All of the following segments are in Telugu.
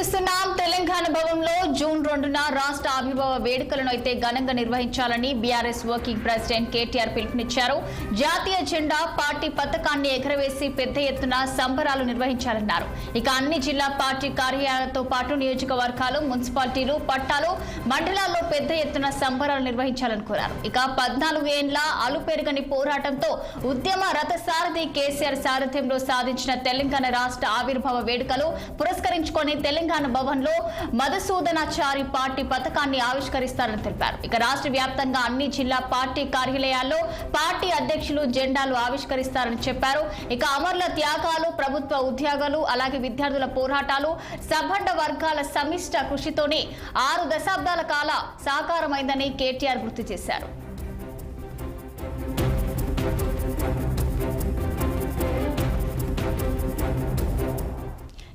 చూస్తున్నాం తెలంగాణ భవన్లో జూన్ 2న రాష్ట్ర ఆవిర్భావ వేడుకలను అయితే ఘనంగా నిర్వహించాలని బీఆర్ఎస్ వర్కింగ్ ప్రెసిడెంట్ కేటీఆర్ పిలుపునిచ్చారు. జాతీయ జెండా పార్టీ పతాకాన్ని ఎగరవేసి పెద్ద ఎత్తున సంబరాలు నిర్వహించాలన్నారు. ఇక అన్ని జిల్లా పార్టీ కార్యాలయాలతో పాటు నియోజకవర్గాలు, మున్సిపాలిటీలు, పట్టాలు, మండలాల్లో పెద్ద ఎత్తున సంబరాలు నిర్వహించాలని కోరారు. ఇక 14 ఏండ్ల అలుపెరుగని పోరాటంతో ఉద్యమ రథసారథి కేసీఆర్ సారథ్యంలో సాధించిన తెలంగాణ రాష్ట్ర ఆవిర్భావ వేడుకలు పురస్కరించుకొని తెలంగాణ భవన్ లో మధుసూదనాచారి పార్టీ పతాకాన్ని ఆవిష్కరిస్తారని తెలిపారు. ఇక రాష్ట్ర వ్యాప్తంగా అన్ని జిల్లా పార్టీ కార్యాలయాల్లో పార్టీ అధ్యక్షులు జెండాలు ఆవిష్కరిస్తారని చెప్పారు. ఇక అమరుల త్యాగాలు, ప్రభుత్వ ఉద్యోగాలు, అలాగే విద్యార్థుల పోరాటాలు, సబ్బండ వర్గాల సమిష్ట కృషితోనే 6 దశాబ్దాల కాల సాకారమైందని కేటీఆర్ గుర్తు చేశారు.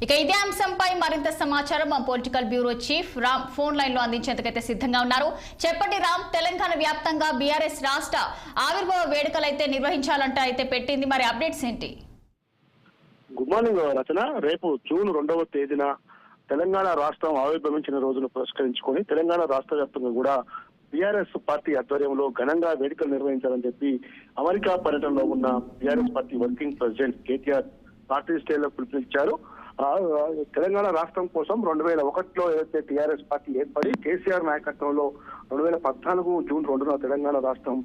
ఇక ఇదే అంశంపై మరింత సమాచారం మా political bureau chief Ram phone line లో అందించేందుకైతే సిద్ధంగా ఉన్నారు. చెప్పండి రామ్, తెలంగాణ వ్యాప్తంగా బీఆర్ఎస్ రాష్ట్ర ఆవిర్భావ వేడుకలు అయితే నిర్వహించాలంటే అయితే పెట్టింది, మరి అప్డేట్స్ ఏంటి? గుడ్ మార్నింగ్ రచన. రేపు జూన్ 2వ తేదీన తెలంగాణ రాష్ట్రం ఆవిర్భవించిన రోజును పురస్కరించుకొని తెలంగాణ రాష్ట్ర వ్యాప్తంగా కూడా బీఆర్ఎస్ పార్టీ ఆధ్వర్యంలో ఘనంగా వేడుకలు నిర్వహించాలని చెప్పి అమెరికా పర్యటనలో ఉన్న BRS party working president KTR party శ్రేణులకు పిలుపునిచ్చారు. తెలంగాణ రాష్ట్రం కోసం 2001లో ఏదైతే టీఆర్ఎస్ పార్టీ ఏర్పడి కేసీఆర్ నాయకత్వంలో 2014 జూన్ 2న తెలంగాణ రాష్ట్రం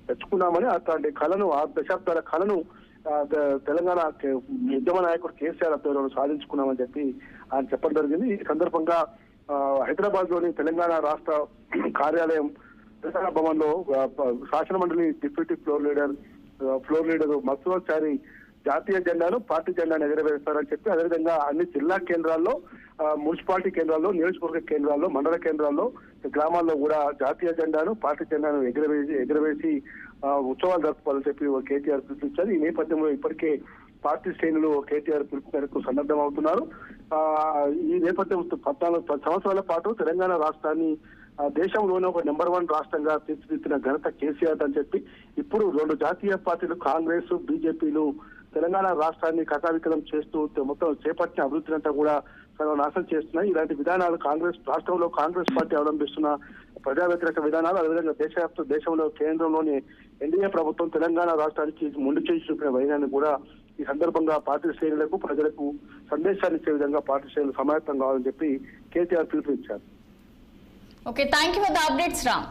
తెచ్చుకున్నామని, అట్లాంటి కళను 6 దశాబ్దాల కళను తెలంగాణ ఉద్యమ నాయకుడు కేసీఆర్ ఆధ్వర్యంలో సాధించుకున్నామని చెప్పి ఆయన చెప్పడం జరిగింది. ఈ సందర్భంగా హైదరాబాద్ లోని తెలంగాణ రాష్ట్ర కార్యాలయం తెలంగాణ భవన్ లో శాసన మండలి డిప్యూటీ ఫ్లోర్ లీడర్ మధుసూదనాచారి జాతీయ జెండాను, పార్టీ జెండాను ఎగరవేస్తారని చెప్పి, అదేవిధంగా అన్ని జిల్లా కేంద్రాల్లో, మున్సిపాలిటీ కేంద్రాల్లో, నియోజకవర్గ కేంద్రాల్లో, మండల కేంద్రాల్లో, గ్రామాల్లో కూడా జాతీయ జెండాను, పార్టీ జెండాను ఎగరవేసి ఉత్సవాలు జరుపుకోవాలని చెప్పి కేటీఆర్ పిలుపునిచ్చారు. ఈ నేపథ్యంలో ఇప్పటికే పార్టీ శ్రేణులు కేటీఆర్ పిలుపు మేరకు సన్నద్ధం అవుతున్నారు. ఈ నేపథ్యం 14 సంవత్సరాల పాటు తెలంగాణ రాష్ట్రాన్ని దేశంలోనే ఒక నెంబర్ 1 రాష్ట్రంగా తీర్చిదిద్దిన ఘనత కేసీఆర్ అని చెప్పి, ఇప్పుడు 2 జాతీయ పార్టీలు కాంగ్రెస్, బీజేపీలు తెలంగాణ రాష్ట్రాన్ని కథావికలం చేస్తూ మొత్తం చేపట్టిన అభివృద్ధినంతా కూడా నాశనం చేస్తున్నాయి. ఇలాంటి విధానాలు రాష్ట్రంలో కాంగ్రెస్ పార్టీ అవలంబిస్తున్న ప్రజా వ్యతిరేక విధానాలు, అదేవిధంగా దేశంలో కేంద్రంలోని ఎన్డీఏ ప్రభుత్వం తెలంగాణ రాష్ట్రానికి ముందు చేసి చూపిన వైనాన్ని కూడా ఈ సందర్భంగా పార్టీ శ్రేణులకు, ప్రజలకు సందేశాన్ని ఇచ్చే విధంగా పార్టీ శ్రేణులు సమాయత్తం కావాలని చెప్పి కేటీఆర్ పిలుపునిచ్చారు. Okay, thank you for the updates Ram.